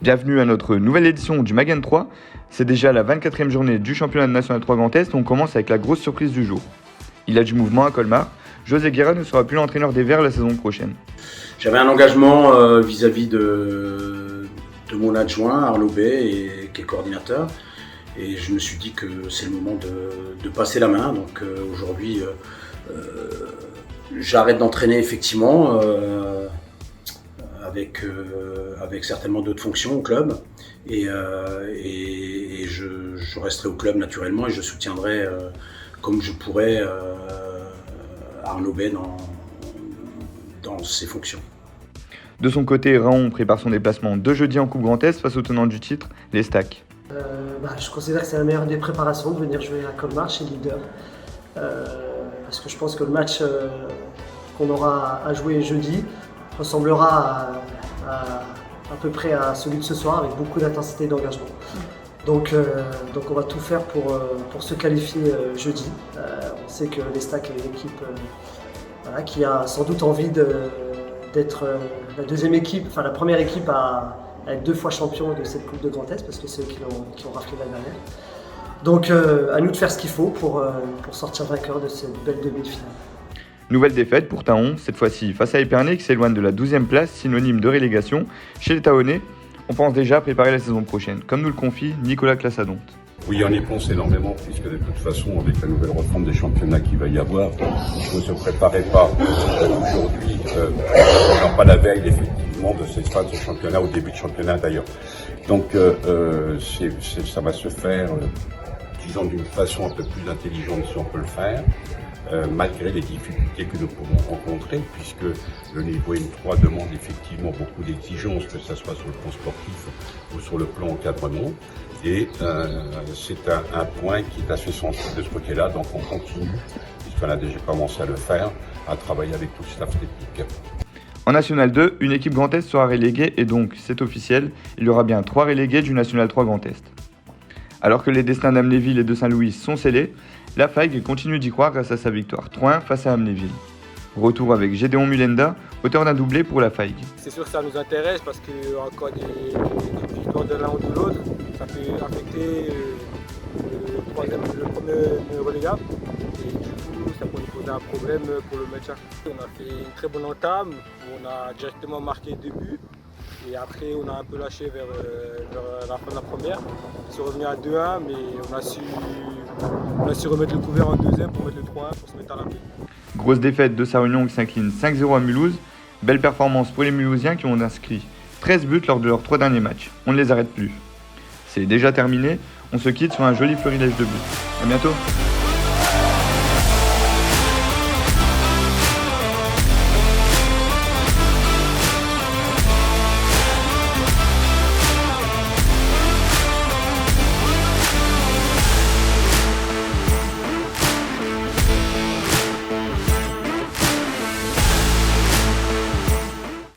Bienvenue à notre nouvelle édition du Mag N3. C'est déjà la 24e journée du championnat national 3 Grand Est. On commence avec la grosse surprise du jour. Il y a du mouvement à Colmar. José Guerra ne sera plus l'entraîneur des Verts la saison prochaine. J'avais un engagement vis-à-vis de mon adjoint Arnaud Bay, qui est coordinateur. Et je me suis dit que c'est le moment de passer la main. Donc aujourd'hui, j'arrête d'entraîner effectivement. Avec certainement d'autres fonctions au club et je resterai au club naturellement et je soutiendrai comme je pourrais Arnaud Bay dans ses fonctions. De son côté, Raon prépare son déplacement de jeudi en Coupe Grand Est face au tenant du titre, les Stacks. Je considère que c'est la meilleure des préparations de venir jouer à Colmar chez Leader parce que je pense que le match qu'on aura à jouer jeudi ressemblera à peu près à celui de ce soir avec beaucoup d'intensité et d'engagement. Donc on va tout faire pour se qualifier jeudi. On sait que les Stacks est une équipe qui a sans doute envie d'être la deuxième équipe, enfin la première équipe à être 2 fois champion de cette Coupe de Grand Est parce que c'est eux qui ont raflé l'année dernière. Donc à nous de faire ce qu'il faut pour sortir vainqueur de cette belle demi-finale. Nouvelle défaite pour Taon, cette fois-ci face à Épernay qui s'éloigne de la 12e place, synonyme de relégation. Chez les Taonnais, on pense déjà préparer la saison prochaine, comme nous le confie Nicolas Classadonte. Oui, on y pense énormément, puisque de toute façon, avec la nouvelle refonte des championnats qu'il va y avoir, il ne se préparait pas aujourd'hui, pas la veille, effectivement, de cette phase de championnat, au début de championnat d'ailleurs. Donc, ça va se faire, disons, d'une façon un peu plus intelligente si on peut le faire. Malgré les difficultés que nous pouvons rencontrer, puisque le niveau M3 demande effectivement beaucoup d'exigences, que ce soit sur le plan sportif ou sur le plan encadrement. Et c'est un point qui est assez sensible de ce côté-là, donc on continue, puisqu'on a déjà commencé à le faire, à travailler avec tout le staff technique. En National 2, une équipe Grand Est sera reléguée et donc, c'est officiel, il y aura bien 3 relégués du National 3 Grand Est. Alors que les destins d'Amnéville et de Saint-Louis sont scellés, la Faïgue continue d'y croire grâce à sa victoire 3-1 face à Amnéville. Retour avec Gédéon Mulenda, auteur d'un doublé pour la Faïgue. C'est sûr que ça nous intéresse parce qu'en cas de victoire de l'un ou de l'autre, ça peut affecter le premier relégable. Et du coup, ça peut nous poser un problème pour le maintien. On a fait une très bonne entame, on a directement marqué 2 buts. Et après, on a un peu lâché vers la fin de la première. On s'est revenu à 2-1, mais on a su remettre le couvert en deuxième pour mettre le 3-1 pour se mettre à l'abri. Grosse défaite de Sarre-Union qui s'incline 5-0 à Mulhouse. Belle performance pour les Mulhousiens qui ont inscrit 13 buts lors de leurs 3 derniers matchs. On ne les arrête plus. C'est déjà terminé. On se quitte sur un joli florilège de buts. À bientôt.